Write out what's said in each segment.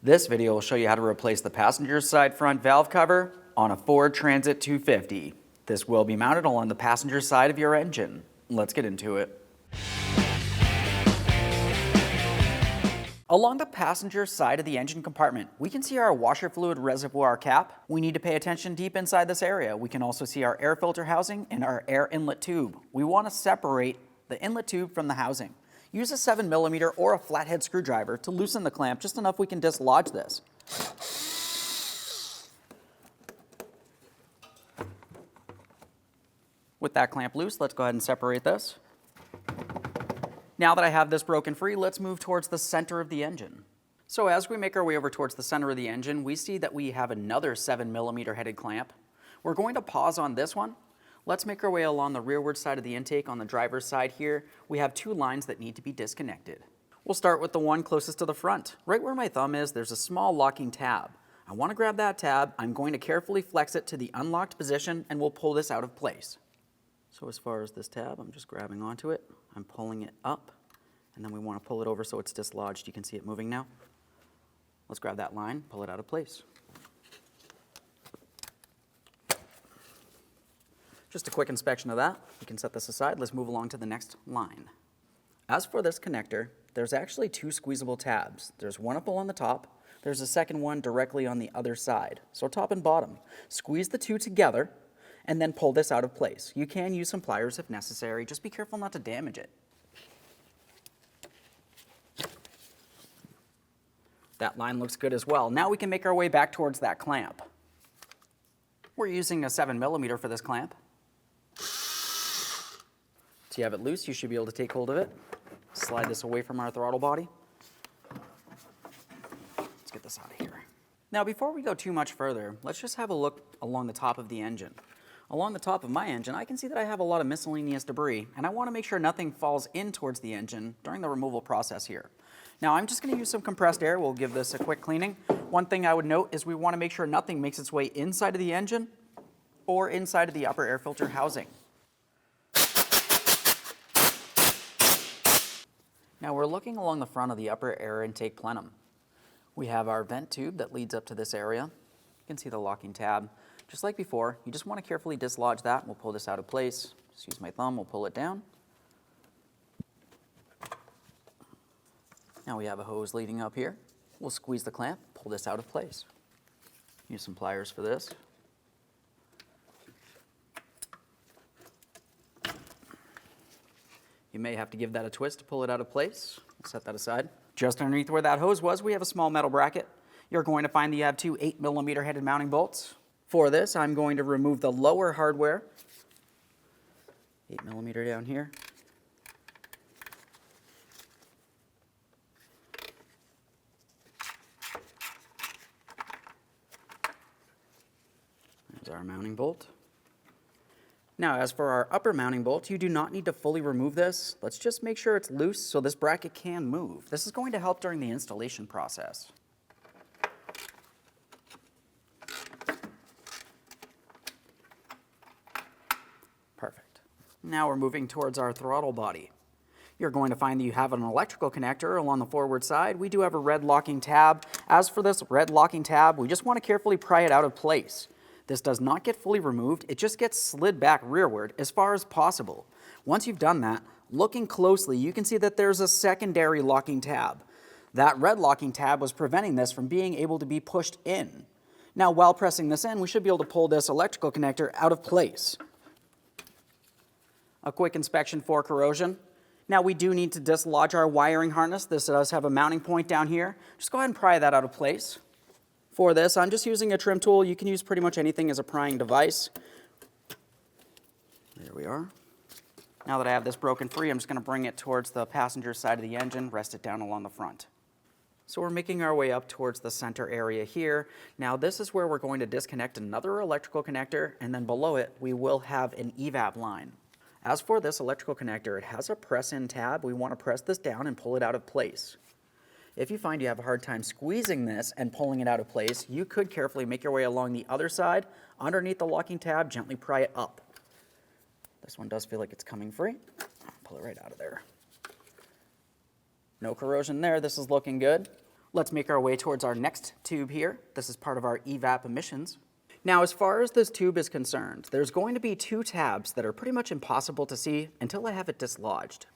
This video will show you how to replace the passenger side front valve cover on a Ford Transit-250. This will be mounted along the passenger side of your engine. Let's get into it. Along the passenger side of the engine compartment, we can see our washer fluid reservoir cap. We need to pay attention deep inside this area. We can also see our air filter housing and our air inlet tube. We want to separate the inlet tube from the housing. Use a 7mm or a flathead screwdriver to loosen the clamp just enough we can dislodge this. With that clamp loose, let's go ahead and separate this. Now that I have this broken free, let's move towards the center of the engine. So as we make our way over towards the center of the engine, we see that we have another 7mm headed clamp. We're going to pause on this one. Let's make our way along the rearward side of the intake. On the driver's side here, we have two lines that need to be disconnected. We'll start with the one closest to the front. Right where my thumb is, there's a small locking tab. I want to grab that tab. I'm going to carefully flex it to the unlocked position, and we'll pull this out of place. So as far as this tab, I'm just grabbing onto it. I'm pulling it up, and then we want to pull it over so it's dislodged. You can see it moving now. Let's grab that line, pull it out of place. Just a quick inspection of that. You can set this aside. Let's move along to the next line. As for this connector, there's actually two squeezable tabs. There's one up along the top. There's a second one directly on the other side. So top and bottom. Squeeze the two together and then pull this out of place. You can use some pliers if necessary. Just be careful not to damage it. That line looks good as well. Now we can make our way back towards that clamp. We're using a 7mm for this clamp. So you have it loose, you should be able to take hold of it. Slide this away from our throttle body. Let's get this out of here. Now before we go too much further, let's just have a look along the top of the engine. Along the top of my engine, I can see that I have a lot of miscellaneous debris, and I want to make sure nothing falls in towards the engine during the removal process here. Now I'm just going to use some compressed air. We'll give this a quick cleaning. One thing I would note is we want to make sure nothing makes its way inside of the engine or inside of the upper air filter housing. Now we're looking along the front of the upper air intake plenum. We have our vent tube that leads up to this area. You can see the locking tab. Just like before, you just want to carefully dislodge that. We'll pull this out of place. Just use my thumb, we'll pull it down. Now we have a hose leading up here. We'll squeeze the clamp, pull this out of place. Use some pliers for this. You may have to give that a twist to pull it out of place. We'll set that aside. Just underneath where that hose was, we have a small metal bracket. You're going to find that you have two 8mm headed mounting bolts. For this, I'm going to remove the lower hardware. 8mm down here. There's our mounting bolt. Now, as for our upper mounting bolt, you do not need to fully remove this. Let's just make sure it's loose so this bracket can move. This is going to help during the installation process. Perfect. Now we're moving towards our throttle body. You're going to find that you have an electrical connector along the forward side. We do have a red locking tab. As for this red locking tab, we just want to carefully pry it out of place. This does not get fully removed, it just gets slid back rearward as far as possible. Once you've done that, looking closely, you can see that there's a secondary locking tab. That red locking tab was preventing this from being able to be pushed in. Now, while pressing this in, we should be able to pull this electrical connector out of place. A quick inspection for corrosion. Now, we do need to dislodge our wiring harness. This does have a mounting point down here. Just go ahead and pry that out of place. For this, I'm just using a trim tool. You can use pretty much anything as a prying device. There we are. Now that I have this broken free, I'm just going to bring it towards the passenger side of the engine, rest it down along the front. So we're making our way up towards the center area here. Now this is where we're going to disconnect another electrical connector, and then below it, we will have an evap line. As for this electrical connector, it has a press-in tab. We want to press this down and pull it out of place. If you find you have a hard time squeezing this and pulling it out of place, you could carefully make your way along the other side, underneath the locking tab, gently pry it up. This one does feel like it's coming free. Pull it right out of there. No corrosion there, this is looking good. Let's make our way towards our next tube here. This is part of our evap emissions. Now, as far as this tube is concerned, there's going to be two tabs that are pretty much impossible to see until I have it dislodged.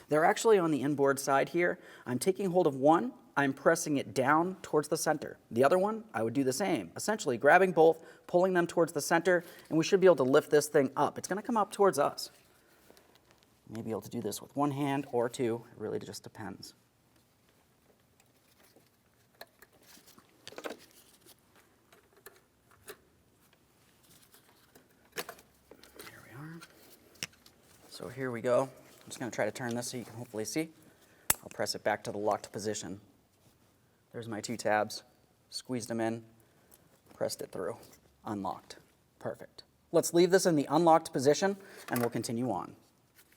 They're actually on the inboard side here. I'm taking hold of one, I'm pressing it down towards the center. The other one, I would do the same, essentially grabbing both, pulling them towards the center, and we should be able to lift this thing up. It's going to come up towards us. May be able to do this with one hand or two, it really just depends. There we are. So here we go. I'm just going to try to turn this so you can hopefully see. I'll press it back to the locked position. There's my two tabs. Squeezed them in, pressed it through, unlocked. Perfect. Let's leave this in the unlocked position and we'll continue on.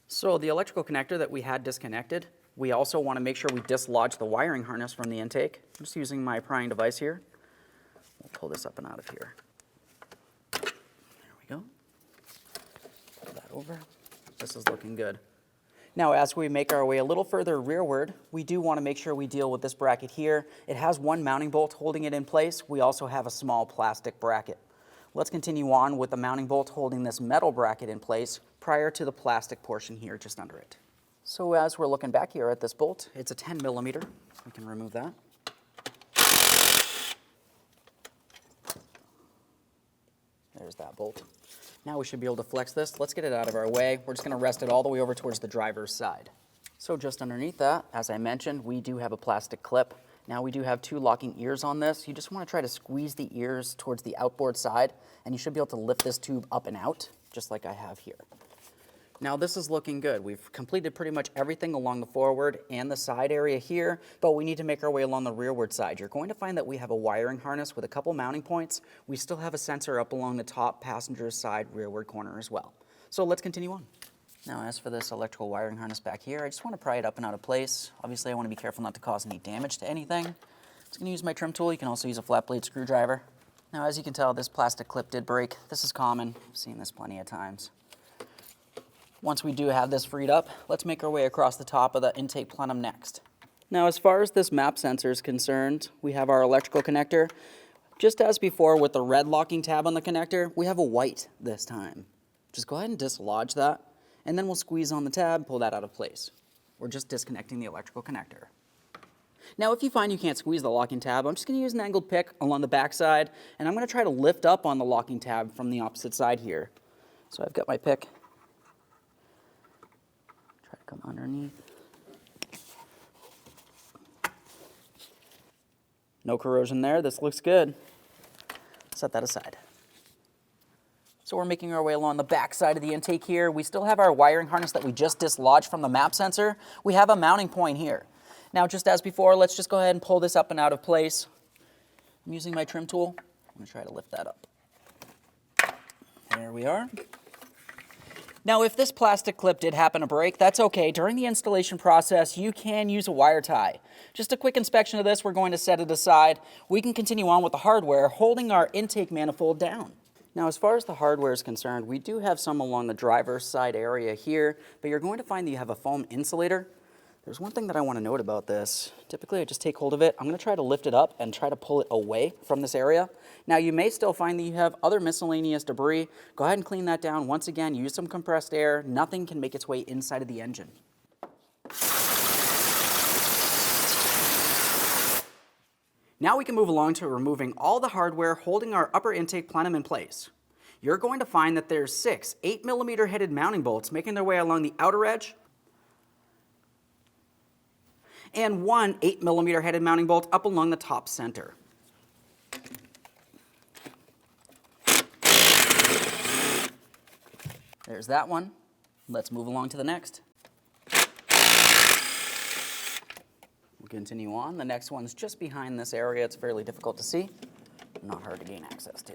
So the electrical connector that we had disconnected, we also want to make sure we dislodge the wiring harness from the intake. I'm just using my prying device here. We'll pull this up and out of here. There we go. Pull that over. This is looking good. Now, as we make our way a little further rearward, we do want to make sure we deal with this bracket here. It has one mounting bolt holding it in place. We also have a small plastic bracket. Let's continue on with the mounting bolt holding this metal bracket in place prior to the plastic portion here just under it. So as we're looking back here at this bolt, it's a 10 millimeter. We can remove that. There's that bolt. Now we should be able to flex this. Let's get it out of our way. We're just going to rest it all the way over towards the driver's side. So just underneath that, as I mentioned, we do have a plastic clip. Now we do have two locking ears on this. You just want to try to squeeze the ears towards the outboard side, and you should be able to lift this tube up and out, just like I have here. Now this is looking good. We've completed pretty much everything along the forward and the side area here, but we need to make our way along the rearward side. You're going to find that we have a wiring harness with a couple mounting points. We still have a sensor up along the top passenger side rearward corner as well. So let's continue on. Now as for this electrical wiring harness back here, I just want to pry it up and out of place. Obviously I want to be careful not to cause any damage to anything. I'm just going to use my trim tool. You can also use a flat blade screwdriver. Now as you can tell, this plastic clip did break. This is common. I've seen this plenty of times. Once we do have this freed up, let's make our way across the top of the intake plenum next. Now as far as this map sensor is concerned, we have our electrical connector. Just as before with the red locking tab on the connector, we have a white this time. Just go ahead and dislodge that, and then we'll squeeze on the tab, pull that out of place. We're just disconnecting the electrical connector. Now if you find you can't squeeze the locking tab, I'm just going to use an angled pick along the back side, and I'm going to try to lift up on the locking tab from the opposite side here. So I've got my pick. Come underneath. No corrosion there. This looks good. Set that aside. So we're making our way along the back side of the intake here. We still have our wiring harness that we just dislodged from the map sensor. We have a mounting point here. Now, just as before, let's just go ahead and pull this up and out of place. I'm using my trim tool. I'm going to try to lift that up. There we are. Now, if this plastic clip did happen to break, that's okay. During the installation process, you can use a wire tie. Just a quick inspection of this, we're going to set it aside. We can continue on with the hardware, holding our intake manifold down. Now, as far as the hardware is concerned, we do have some along the driver's side area here, but you're going to find that you have a foam insulator. There's one thing that I want to note about this. Typically, I just take hold of it. I'm going to try to lift it up and try to pull it away from this area. Now, you may still find that you have other miscellaneous debris. Go ahead and clean that down. Once again, use some compressed air. Nothing can make its way inside of the engine. Now we can move along to removing all the hardware holding our upper intake plenum in place. You're going to find that there's 6 8mm headed mounting bolts making their way along the outer edge, and 1 8mm headed mounting bolt up along the top center. There's that one. Let's move along to the next. We'll continue on. The next one's just behind this area. It's fairly difficult to see, not hard to gain access to.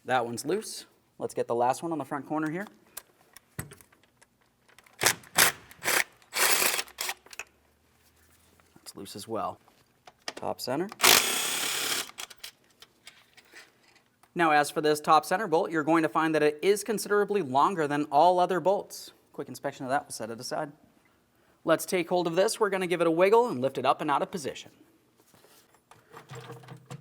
That one's loose. Let's get the last one on the front corner here. That's loose as well. Top center. Now as for this top center bolt, you're going to find that it is considerably longer than all other bolts. Quick inspection of that will set it aside. Let's take hold of this. We're going to give it a wiggle and lift it up and out of position.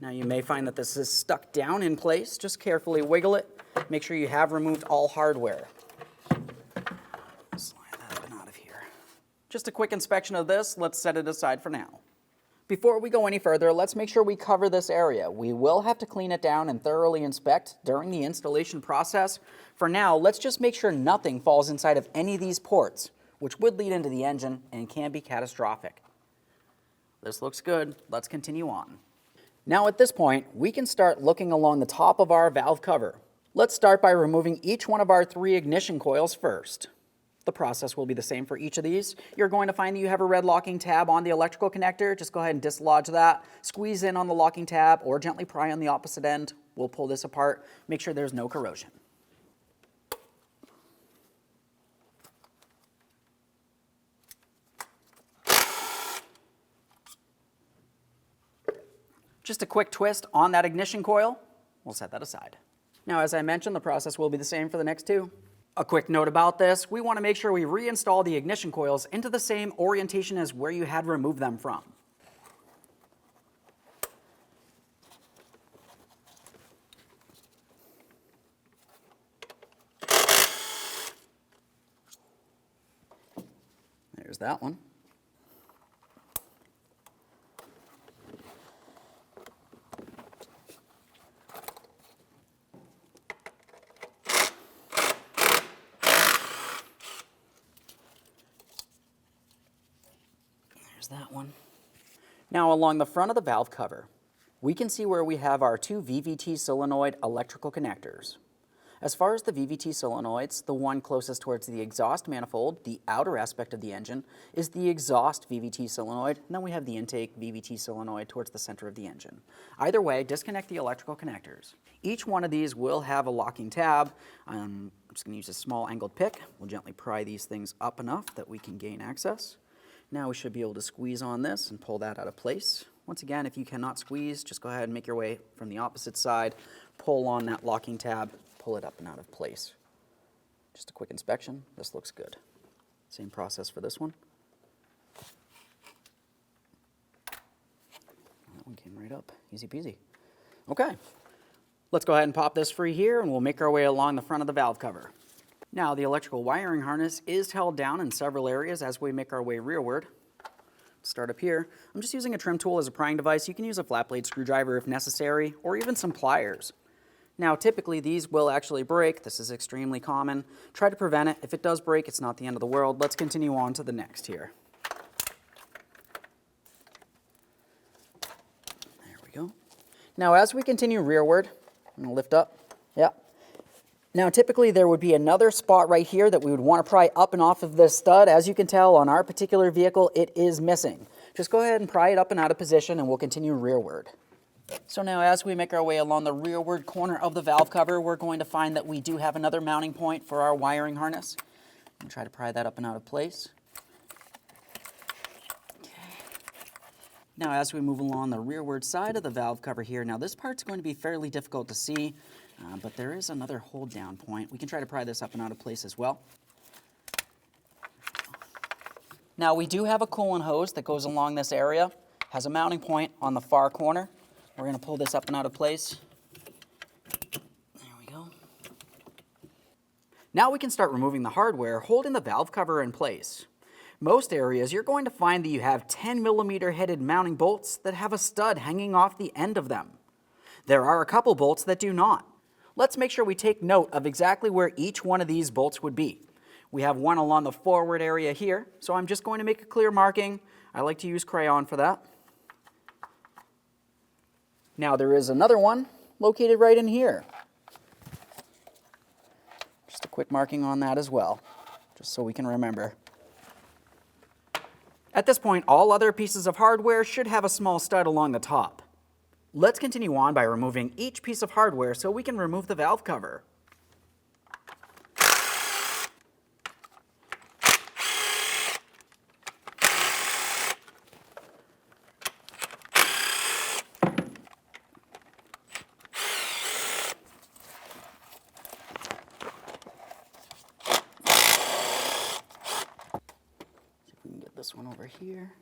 Now you may find that this is stuck down in place. Just carefully wiggle it. Make sure you have removed all hardware. Slide that up and out of here. Just a quick inspection of this. Let's set it aside for now. Before we go any further, let's make sure we cover this area. We will have to clean it down and thoroughly inspect during the installation process. For now, let's just make sure nothing falls inside of any of these ports, which would lead into the engine and can be catastrophic. This looks good. Let's continue on. Now at this point, we can start looking along the top of our valve cover. Let's start by removing each one of our 3 ignition coils first. The process will be the same for each of these. You're going to find that you have a red locking tab on the electrical connector. Just go ahead and dislodge that. Squeeze in on the locking tab or gently pry on the opposite end. We'll pull this apart. Make sure there's no corrosion. Just a quick twist on that ignition coil. We'll set that aside. Now, as I mentioned, the process will be the same for the next 2. A quick note about this, we want to make sure we reinstall the ignition coils into the same orientation as where you had removed them from. There's that one. That one. Now along the front of the valve cover, we can see where we have our 2 VVT solenoid electrical connectors. As far as the VVT solenoids, the one closest towards the exhaust manifold, the outer aspect of the engine, is the exhaust VVT solenoid, and then we have the intake VVT solenoid towards the center of the engine. Either way, disconnect the electrical connectors. Each one of these will have a locking tab. I'm just going to use a small angled pick. We'll gently pry these things up enough that we can gain access. Now we should be able to squeeze on this and pull that out of place. Once again, if you cannot squeeze, just go ahead and make your way from the opposite side, pull on that locking tab, pull it up and out of place. Just a quick inspection. This looks good. Same process for this one. That one came right up. Easy peasy. Okay. Let's go ahead and pop this free here and we'll make our way along the front of the valve cover. Now, the electrical wiring harness is held down in several areas as we make our way rearward. Start up here. I'm just using a trim tool as a prying device. You can use a flat blade screwdriver if necessary, or even some pliers. Now, typically these will actually break. This is extremely common. Try to prevent it. If it does break, it's not the end of the world. Let's continue on to the next here. There we go. Now, as we continue rearward, I'm going to lift up. Yep. Now typically there would be another spot right here that we would want to pry up and off of this stud. As you can tell on our particular vehicle, it is missing. Just go ahead and pry it up and out of position and we'll continue rearward. So now as we make our way along the rearward corner of the valve cover, we're going to find that we do have another mounting point for our wiring harness. I'm going to try to pry that up and out of place. Okay. Now as we move along the rearward side of the valve cover here, now this part's going to be fairly difficult to see. But there is another hold down point. We can try to pry this up and out of place as well. Now we do have a coolant hose that goes along this area, has a mounting point on the far corner. We're going to pull this up and out of place. There we go. Now we can start removing the hardware holding the valve cover in place. Most areas you're going to find that you have 10mm headed mounting bolts that have a stud hanging off the end of them. There are a couple bolts that do not. Let's make sure we take note of exactly where each one of these bolts would be. We have one along the forward area here, so I'm just going to make a clear marking. I like to use crayon for that. Now there is another one located right in here. Just a quick marking on that as well, just so we can remember. At this point, all other pieces of hardware should have a small stud along the top. Let's continue on by removing each piece of hardware so we can remove the valve cover. this one over here.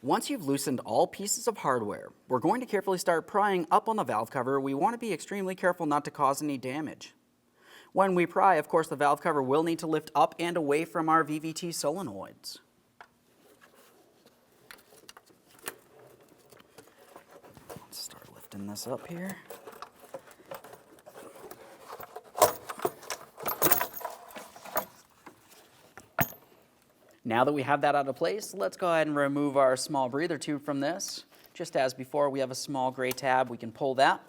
Once you've loosened all pieces of hardware, we're going to carefully start prying up on the valve cover. We want to be extremely careful not to cause any damage. When we pry, of course, the valve cover will need to lift up and away from our VVT solenoids. Let's start lifting this up here. Now that we have that out of place, let's go ahead and remove our small breather tube from this. Just as before, we have a small gray tab. We can pull that,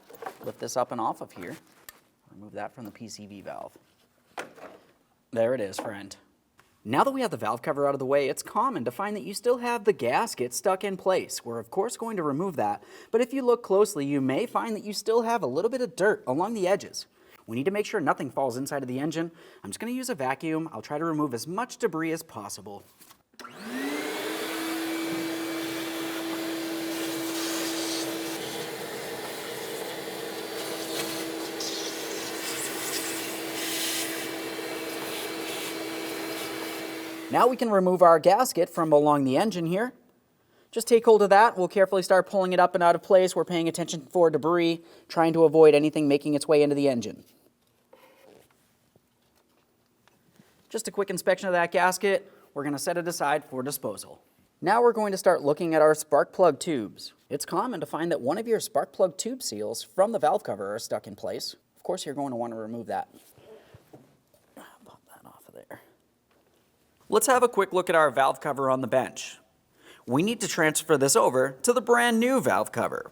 lift this up and off of here. Remove that from the PCV valve. There it is, friend. Now that we have the valve cover out of the way, it's common to find that you still have the gasket stuck in place. We're of course going to remove that, but if you look closely, you may find that you still have a little bit of dirt along the edges. We need to make sure nothing falls inside of the engine. I'm just going to use a vacuum. I'll try to remove as much debris as possible. Now we can remove our gasket from along the engine here. Just take hold of that. We'll carefully start pulling it up and out of place. We're paying attention for debris, trying to avoid anything making its way into the engine. Just a quick inspection of that gasket. We're going to set it aside for disposal. Now we're going to start looking at our spark plug tubes. It's common to find that one of your spark plug tube seals from the valve cover are stuck in place. Of course, you're going to want to remove that. Pop that off of there. Let's have a quick look at our valve cover on the bench. We need to transfer this over to the brand new valve cover.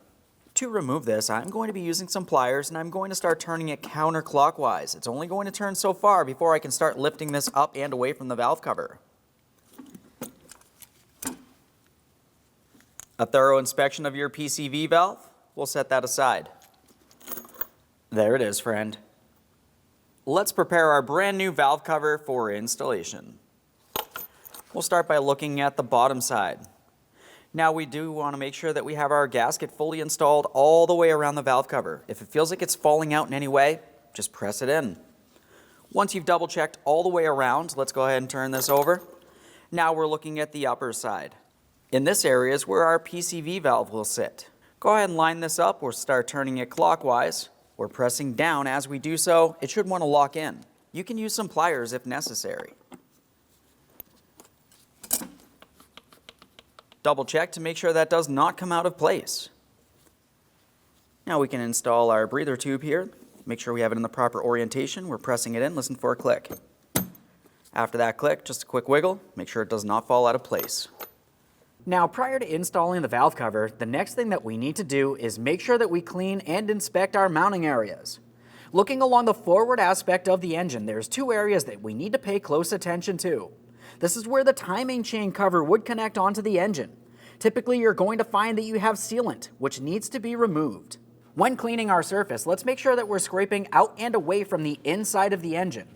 To remove this, I'm going to be using some pliers and I'm going to start turning it counterclockwise. It's only going to turn so far before I can start lifting this up and away from the valve cover. A thorough inspection of your PCV valve, we'll set that aside. There it is, friend. Let's prepare our brand new valve cover for installation. We'll start by looking at the bottom side. Now we do want to make sure that we have our gasket fully installed all the way around the valve cover. If it feels like it's falling out in any way, just press it in. Once you've double checked all the way around, let's go ahead and turn this over. Now we're looking at the upper side. In this area is where our PCV valve will sit. Go ahead and line this up. We'll start turning it clockwise. We're pressing down. As we do so, it should want to lock in. You can use some pliers if necessary. Double check to make sure that does not come out of place. Now we can install our breather tube here. Make sure we have it in the proper orientation. We're pressing it in, listen for a click. After that click, just a quick wiggle, make sure it does not fall out of place. Now, prior to installing the valve cover, the next thing that we need to do is make sure that we clean and inspect our mounting areas. Looking along the forward aspect of the engine, there's two areas that we need to pay close attention to. This is where the timing chain cover would connect onto the engine. Typically, you're going to find that you have sealant, which needs to be removed. When cleaning our surface, let's make sure that we're scraping out and away from the inside of the engine.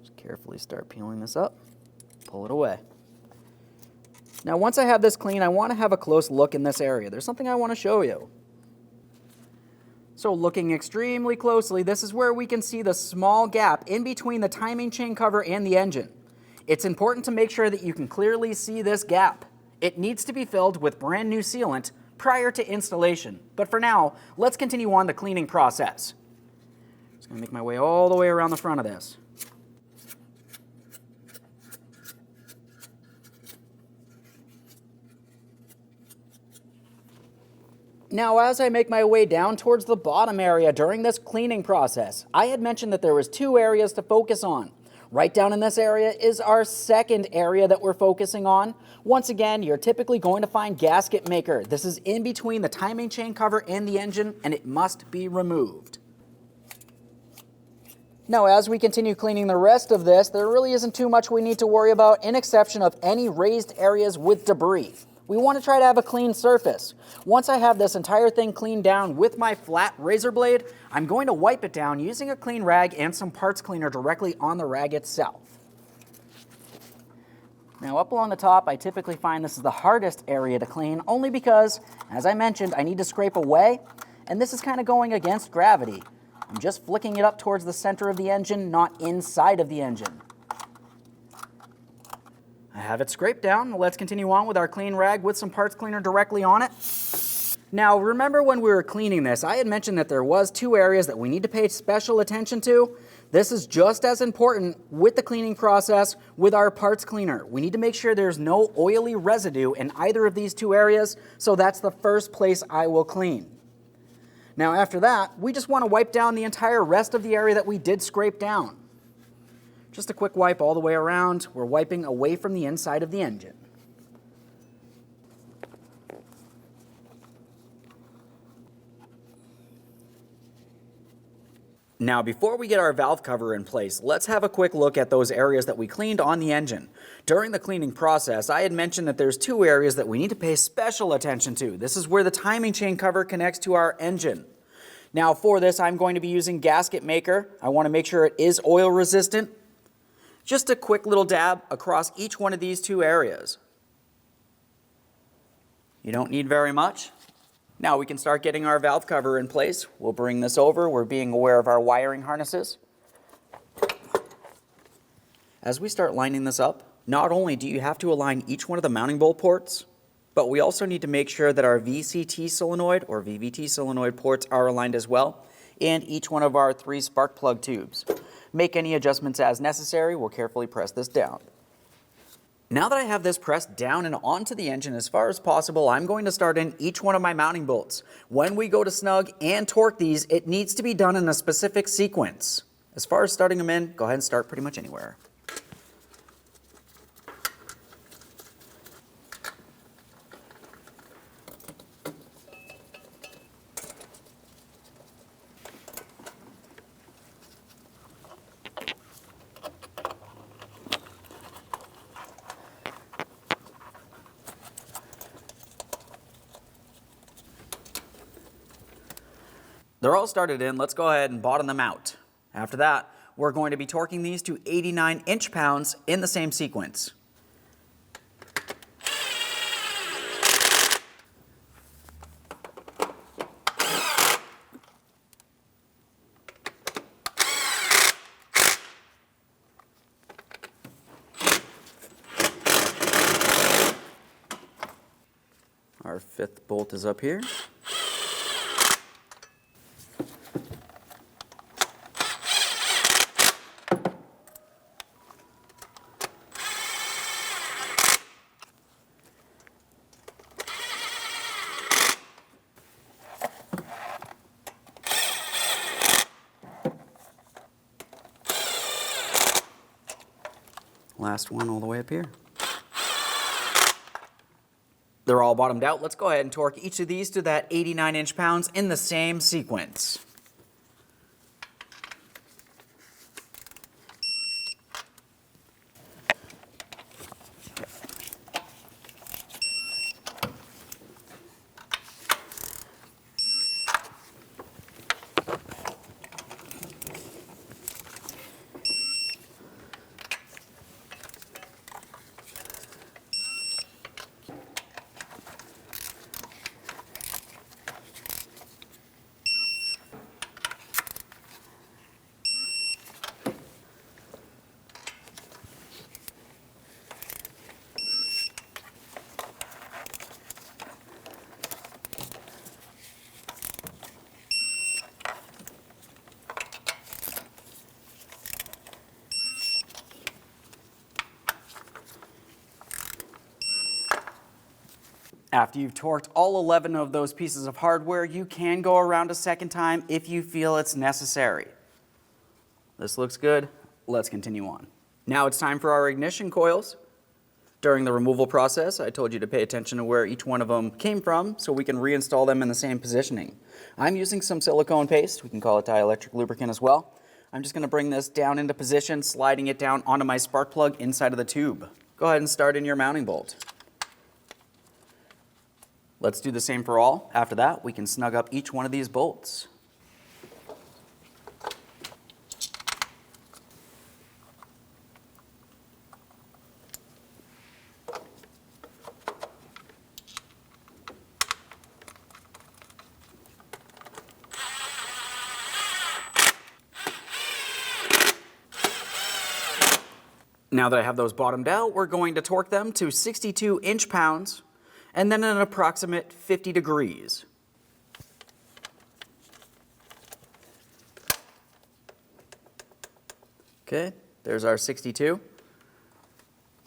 Just carefully start peeling this up, pull it away. Now, once I have this clean, I want to have a close look in this area. There's something I want to show you. So looking extremely closely, this is where we can see the small gap in between the timing chain cover and the engine. It's important to make sure that you can clearly see this gap. It needs to be filled with brand new sealant prior to installation. But for now, let's continue on the cleaning process. Just going to make my way all the way around the front of this. Now, as I make my way down towards the bottom area during this cleaning process, I had mentioned that there was two areas to focus on. Right down in this area is our second area that we're focusing on. Once again, you're typically going to find gasket maker. This is in between the timing chain cover and the engine, and it must be removed. Now, as we continue cleaning the rest of this, there really isn't too much we need to worry about, in exception of any raised areas with debris. we want to try to have a clean surface. Once I have this entire thing cleaned down with my flat razor blade, I'm going to wipe it down using a clean rag and some parts cleaner directly on the rag itself. Now up along the top, I typically find this is the hardest area to clean, only because, as I mentioned, I need to scrape away, and this is kind of going against gravity. I'm just flicking it up towards the center of the engine, not inside of the engine. I have it scraped down. Let's continue on with our clean rag with some parts cleaner directly on it. Now, remember when we were cleaning this, I had mentioned that there was 2 areas that we need to pay special attention to. This is just as important with the cleaning process with our parts cleaner. We need to make sure there's no oily residue in either of these 2 areas, so that's the first place I will clean. Now after that, we just want to wipe down the entire rest of the area that we did scrape down. Just a quick wipe all the way around. We're wiping away from the inside of the engine. Now, before we get our valve cover in place, let's have a quick look at those areas that we cleaned on the engine. During the cleaning process, I had mentioned that there's 2 areas that we need to pay special attention to. This is where the timing chain cover connects to our engine. Now, for this, I'm going to be using gasket maker. I want to make sure it is oil resistant. Just a quick little dab across each one of these 2 areas. You don't need very much. Now we can start getting our valve cover in place. We'll bring this over. We're being aware of our wiring harnesses. As we start lining this up, not only do you have to align each one of the mounting bolt ports, but we also need to make sure that our VCT solenoid or VVT solenoid ports are aligned as well, and each one of our 3 spark plug tubes. Make any adjustments as necessary. We'll carefully press this down. Now that I have this pressed down and onto the engine as far as possible, I'm going to start in each one of my mounting bolts. When we go to snug and torque these, it needs to be done in a specific sequence. As far as starting them in, go ahead and start pretty much anywhere. They're all started in. Let's go ahead and bottom them out. After that, we're going to be torquing these to 89 inch-pounds in the same sequence. Our 5th bolt is up here. Last one all the way up here. They're all bottomed out. Let's go ahead and torque each of these to that 89 inch-pounds in the same sequence. After you've torqued all 11 of those pieces of hardware, you can go around a second time if you feel it's necessary. This looks good. Let's continue on. Now it's time for our ignition coils. During the removal process, I told you to pay attention to where each one of them came from so we can reinstall them in the same positioning. I'm using some silicone paste. We can call it dielectric lubricant as well. I'm just going to bring this down into position, sliding it down onto my spark plug inside of the tube. Go ahead and start in your mounting bolt. Let's do the same for all. After that, we can snug up each one of these bolts. Now that I have those bottomed out, we're going to torque them to 62 inch-pounds and then an approximate 50 degrees. Okay, there's our 62.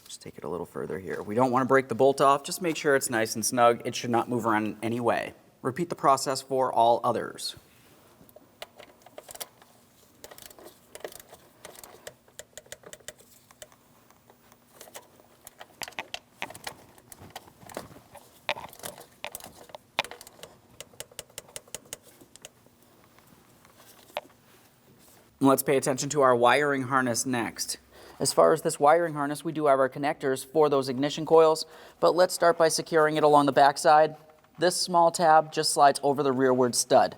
Just take it a little further here. We don't want to break the bolt off, just make sure it's nice and snug. It should not move around in any way. Repeat the process for all others. Let's pay attention to our wiring harness next. As far as this wiring harness, we do have our connectors for those ignition coils, but let's start by securing it along the back side. This small tab just slides over the rearward stud.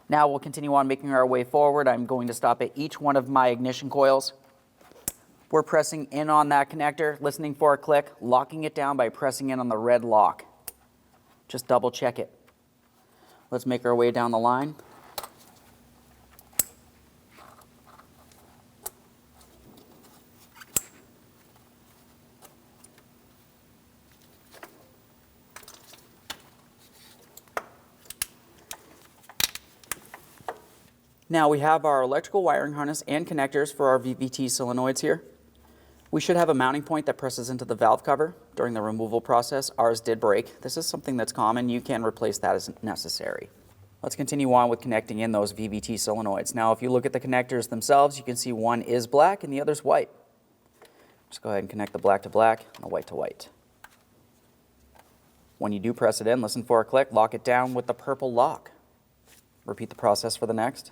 Now we'll continue on making our way forward. I'm going to stop at each one of my ignition coils. We're pressing in on that connector, listening for a click, locking it down by pressing in on the red lock. Just double check it. Let's make our way down the line. Now we have our electrical wiring harness and connectors for our VVT solenoids here. We should have a mounting point that presses into the valve cover. During the removal process, ours did break. This is something that's common. You can replace that as necessary. Let's continue on with connecting in those VVT solenoids. Now if you look at the connectors themselves, you can see one is black and the other's white. Just go ahead and connect the black to black and the white to white. When you do press it in, listen for a click, lock it down with the purple lock. Repeat the process for the next.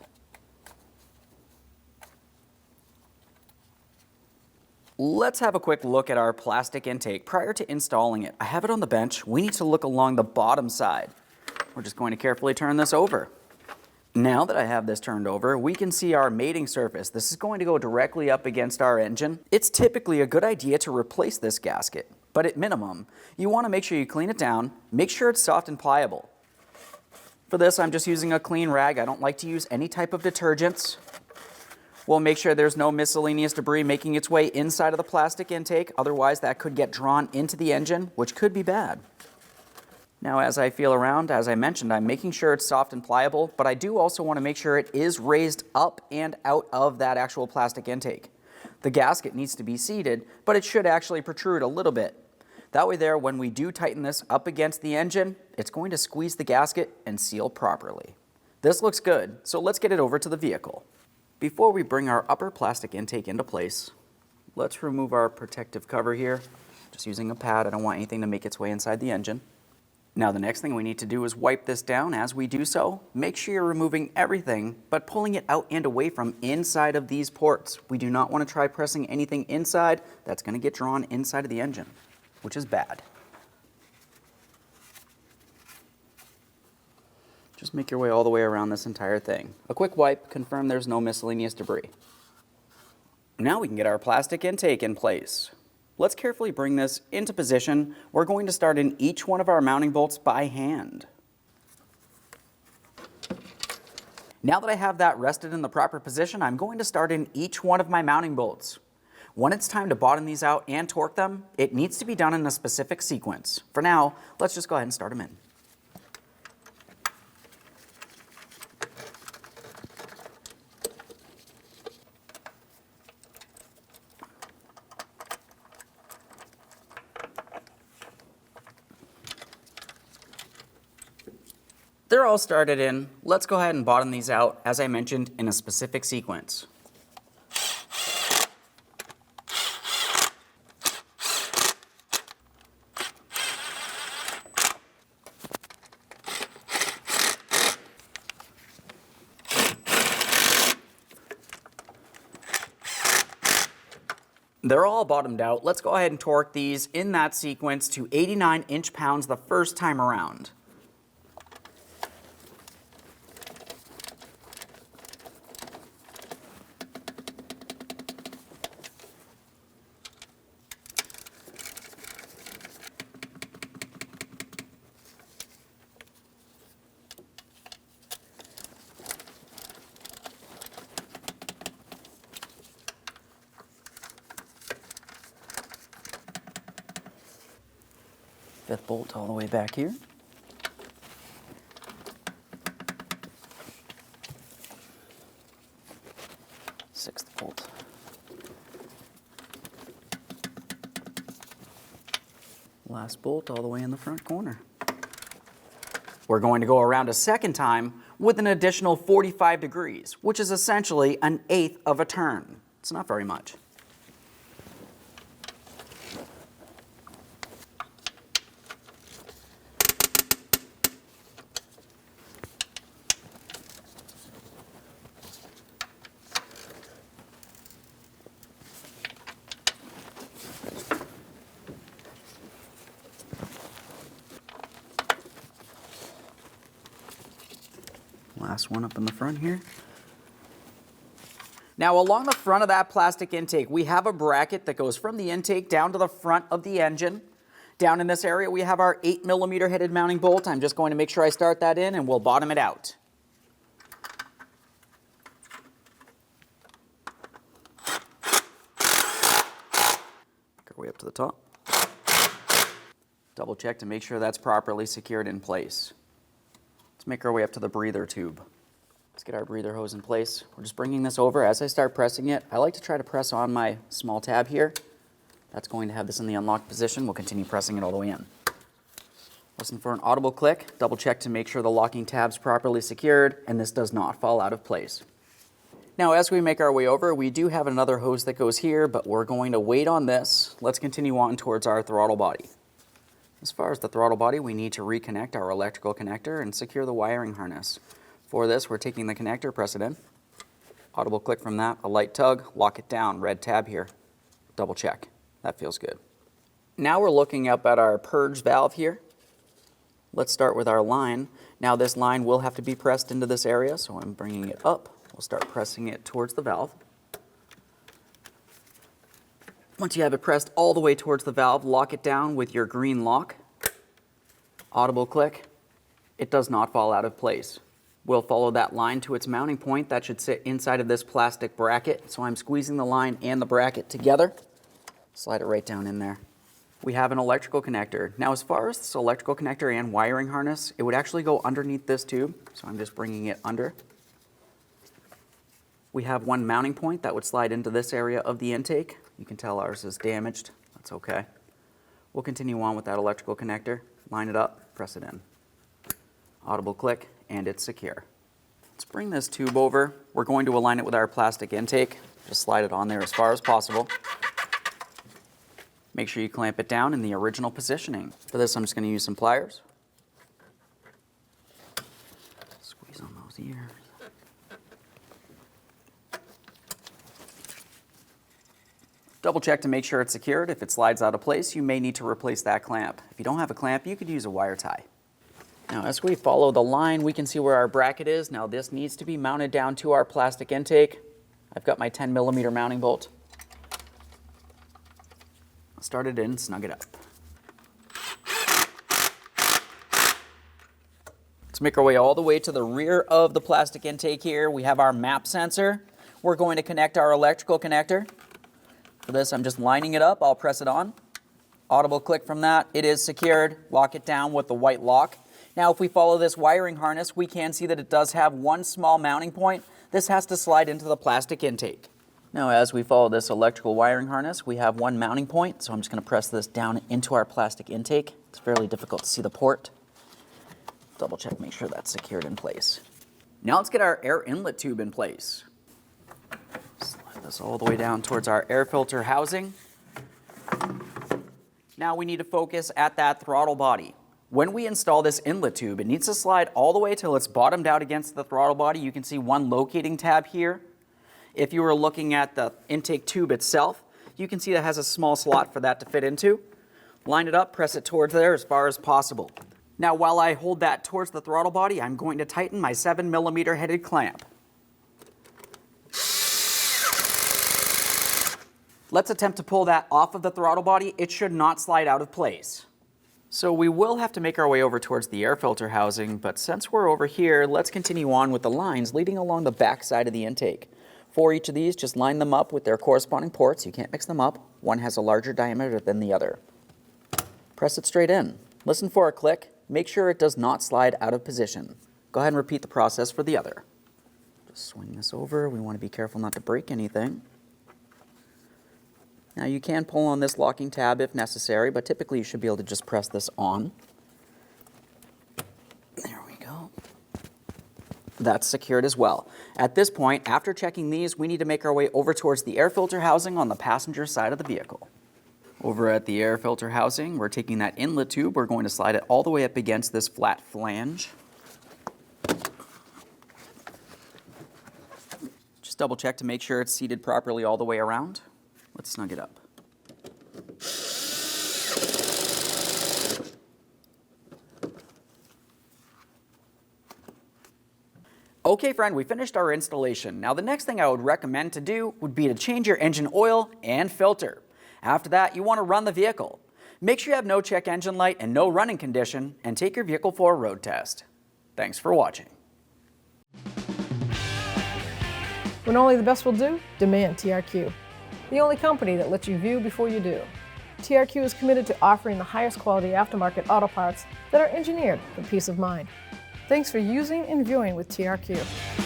Let's have a quick look at our plastic intake prior to installing it. I have it on the bench. We need to look along the bottom side. We're just going to carefully turn this over. Now that I have this turned over, we can see our mating surface. This is going to go directly up against our engine. It's typically a good idea to replace this gasket, but at minimum, you want to make sure you clean it down, make sure it's soft and pliable. For this, I'm just using a clean rag. I don't like to use any type of detergents. We'll make sure there's no miscellaneous debris making its way inside of the plastic intake. Otherwise, that could get drawn into the engine, which could be bad. Now, as I feel around, as I mentioned, I'm making sure it's soft and pliable, but I do also want to make sure it is raised up and out of that actual plastic intake. The gasket needs to be seated, but it should actually protrude a little bit. That way there, when we do tighten this up against the engine, it's going to squeeze the gasket and seal properly. This looks good, so let's get it over to the vehicle. Before we bring our upper plastic intake into place, let's remove our protective cover here. Just using a pad, I don't want anything to make its way inside the engine. Now the next thing we need to do is wipe this down. As we do so, make sure you're removing everything, but pulling it out and away from inside of these ports. We do not want to try pressing anything inside. That's going to get drawn inside of the engine, which is bad. Just make your way all the way around this entire thing. A quick wipe, confirm there's no miscellaneous debris. Now we can get our plastic intake in place. Let's carefully bring this into position. We're going to start in each one of our mounting bolts by hand. Now that I have that rested in the proper position, I'm going to start in each one of my mounting bolts. When it's time to bottom these out and torque them, it needs to be done in a specific sequence. For now, let's just go ahead and start them in. They're all started in. Let's go ahead and bottom these out, as I mentioned, in a specific sequence. They're all bottomed out. Let's go ahead and torque these in that sequence to 89 inch-pounds the first time around. Fifth bolt all the way back here. Sixth bolt. Last bolt all the way in the front corner. We're going to go around a second time with an additional 45 degrees, which is essentially an eighth of a turn. It's not very much. Last one up in the front here. Now along the front of that plastic intake, we have a bracket that goes from the intake down to the front of the engine. Down in this area, we have our 8mm headed mounting bolt. I'm just going to make sure I start that in and we'll bottom it out. Work our way up to the top. Double check to make sure that's properly secured in place. Let's make our way up to the breather tube. Let's get our breather hose in place. We're just bringing this over. As I start pressing it, I like to try to press on my small tab here. That's going to have this in the unlocked position. We'll continue pressing it all the way in. Listen for an audible click. Double check to make sure the locking tab's properly secured and this does not fall out of place. Now as we make our way over, we do have another hose that goes here, but we're going to wait on this. Let's continue on towards our throttle body. As far as the throttle body, we need to reconnect our electrical connector and secure the wiring harness. For this, we're taking the connector, press it in. Audible click from that, a light tug, lock it down, red tab here. Double check. That feels good. Now we're looking up at our purge valve here. Let's start with our line. Now this line will have to be pressed into this area, so I'm bringing it up. We'll start pressing it towards the valve. Once you have it pressed all the way towards the valve, lock it down with your green lock. Audible click. It does not fall out of place. We'll follow that line to its mounting point. That should sit inside of this plastic bracket. So I'm squeezing the line and the bracket together. Slide it right down in there. We have an electrical connector. Now as far as this electrical connector and wiring harness, it would actually go underneath this tube. So I'm just bringing it under. We have one mounting point that would slide into this area of the intake. You can tell ours is damaged. That's okay. We'll continue on with that electrical connector. Line it up, press it in. Audible click, and it's secure. Let's bring this tube over. We're going to align it with our plastic intake. Just slide it on there as far as possible. Make sure you clamp it down in the original positioning. For this, I'm just going to use some pliers. Squeeze on those ears. Double check to make sure it's secured. If it slides out of place, you may need to replace that clamp. If you don't have a clamp, you could use a wire tie. Now, as we follow the line, we can see where our bracket is. Now, this needs to be mounted down to our plastic intake. I've got my 10mm mounting bolt. I'll start it in, snug it up. Let's make our way all the way to the rear of the plastic intake here. We have our map sensor. We're going to connect our electrical connector. For this, I'm just lining it up. I'll press it on. Audible click from that. It is secured. Lock it down with the white lock. Now, if we follow this wiring harness, we can see that it does have one small mounting point. This has to slide into the plastic intake. Now, as we follow this electrical wiring harness, we have one mounting point. So I'm just going to press this down into our plastic intake. It's fairly difficult to see the port. Double check, make sure that's secured in place. Now let's get our air inlet tube in place. Slide this all the way down towards our air filter housing. Now we need to focus at that throttle body. When we install this inlet tube, it needs to slide all the way till it's bottomed out against the throttle body. You can see one locating tab here. If you were looking at the intake tube itself, you can see that has a small slot for that to fit into. Line it up, press it towards there as far as possible. Now while I hold that towards the throttle body, I'm going to tighten my 7mm headed clamp. Let's attempt to pull that off of the throttle body. It should not slide out of place. So we will have to make our way over towards the air filter housing, but since we're over here, let's continue on with the lines leading along the back side of the intake. For each of these, just line them up with their corresponding ports. You can't mix them up. One has a larger diameter than the other. Press it straight in. Listen for a click. Make sure it does not slide out of position. Go ahead and repeat the process for the other. Just swing this over. We want to be careful not to break anything. Now you can pull on this locking tab if necessary, but typically you should be able to just press this on. There we go. That's secured as well. At this point, after checking these, we need to make our way over towards the air filter housing on the passenger side of the vehicle. Over at the air filter housing, we're taking that inlet tube, we're going to slide it all the way up against this flat flange. Just double check to make sure it's seated properly all the way around. Let's snug it up. Okay friend, we finished our installation. Now the next thing I would recommend to do would be to change your engine oil and filter. After that, you want to run the vehicle. Make sure you have no check engine light and no running condition, and take your vehicle for a road test. Thanks for watching. When only the best will do, demand TRQ. The only company that lets you view before you do. TRQ is committed to offering the highest quality aftermarket auto parts that are engineered for peace of mind. Thanks for using and viewing with TRQ.